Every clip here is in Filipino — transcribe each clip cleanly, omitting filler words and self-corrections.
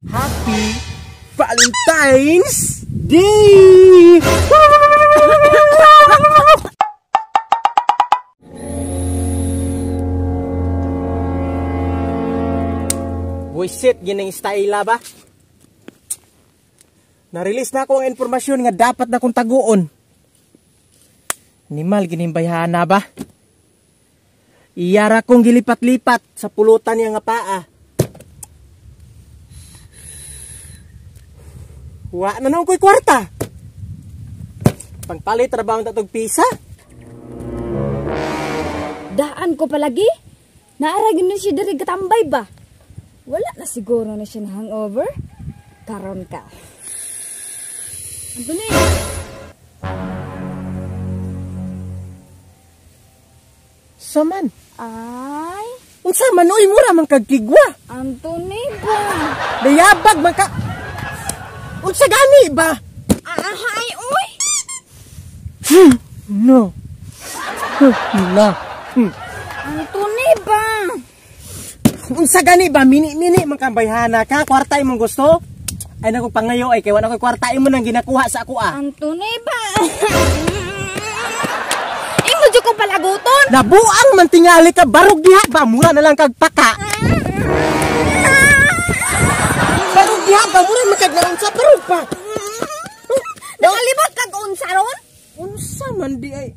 Happy Valentine's Day! Buisit, gining style ba? Na-release na ako ang informasyon nga dapat na kong taguon. Nimal, ginimbayhana ba? Iyara kong gilipat-lipat sa pulutan niya nga paa. Wa na nung ko'y kwarta. Pangpalit trabaho na itong pisa. Daan ko palagi. Naaragin na siya dari katambay ba? Wala na siguro na siya na hangover. Karon ka. Ano na yun? Saman. Ay. Unsa man oy mura man kagkigwa. Anthony ba? Dayabag man ka. Unsa gani ba? Ahay, uy. No. Na. Anthony ba? Unsa gani ba? Mini-mini man kambayhana ka. Kwarta imong gusto? Ay nako pangayo ay kay wala ko kwarta imo nang ginakuha sa ako ah. Anthony ba? Imo jud ko palaguton. Nabuang man tingali ka barog diha ba mura na lang kag paka. Barog diha ba mura man kag naunsa barog pa. Nakalibot kag unsa ron? Unsa man di ay?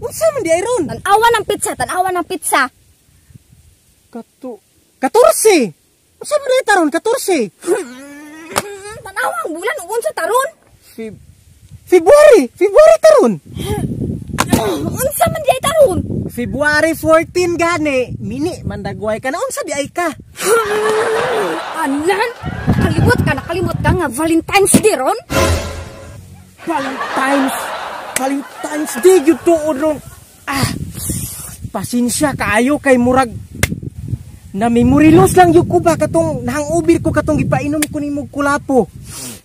Unsa man di ay ron? Tanawa ng pizza, tanawa ng pizza. 14. Unsa man di taron 14? Tanawa ang bulan unsa taron? February taron. Unsa man di ay taron? February 14 gani. Mini mandagway ka na unsa di ay ka? Anan? Nakalimot ka nga Valentine's Day ron? Valentine's Day gyud tuod ron. Pasensya kaayo kay murag na memory loss lang yung kuba katong nahangubir ko katong gipainom ko nimog kulapo.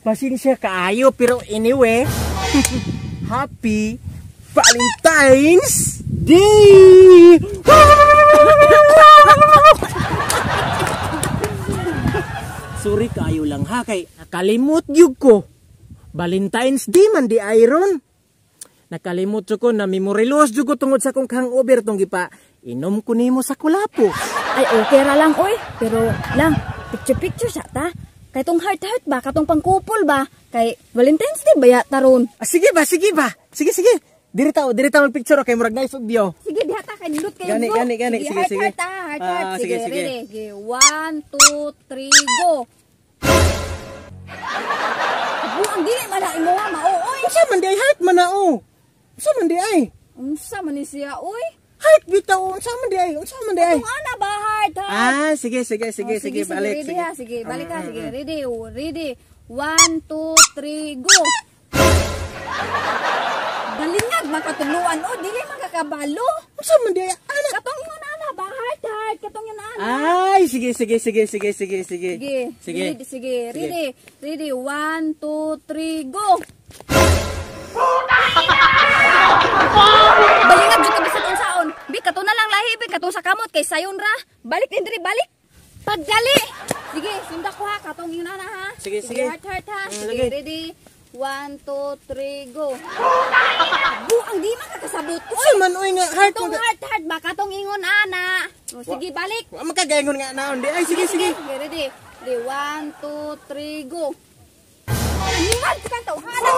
Pasensya kaayo pero anyway, Happy Valentine's Day! Sorry kaayo lang ha kay nakalimot gyud ko. Valentine's Day man di iron. Nakalimot ko na memory loss jud ko tungod sa kong hangover tong gipa inom ko nimo sa kulapo. Ay okay ra lang oy, pero lang picture sa ta. Kay tong heart ba katong pangkupol ba? Kay Valentine's Day ba ya taron? Sige ba. Sige. Diri taw picture kay murag nice view. Sige diha ta kay nindot kay Gani. Sige. Heart. Sige, ready. Sige, 1 2 3 go. Buang dili man na imo ha maoy. Unsa man di ay heart man na o? Unsa man di ay? Unsa man ni siya oy? Heart bitaw unsa man di ay? Kung ana ba heart? Sige, balik. Sige, balik ka. Sige, ready. 1 2 3 go. Balingag makatuluan o dili makakabalo. Unsa man di ay? Ana Katong ingon ana ba heart? Katong yun ana. Ay, sige. Sige, ready. 1 2 3 go. Balingag jud ka sa unsaon. Bi kato na lang lahi, bi kato sa kamot kay sayon ra. Balik din diri, balik. Pagdali. Sige, sunda ko ha katong yun ana ha. Sige. Heart ha. Sige, ready. 1 2 3 go. Buang di makakasabot ko. Unsa man oy nga heart Katong heart ba katong ingon ana. O sige, balik. Wa makagayon nga naon di ay sige. Ready. 1 2 3 go. Animal ka tawhana.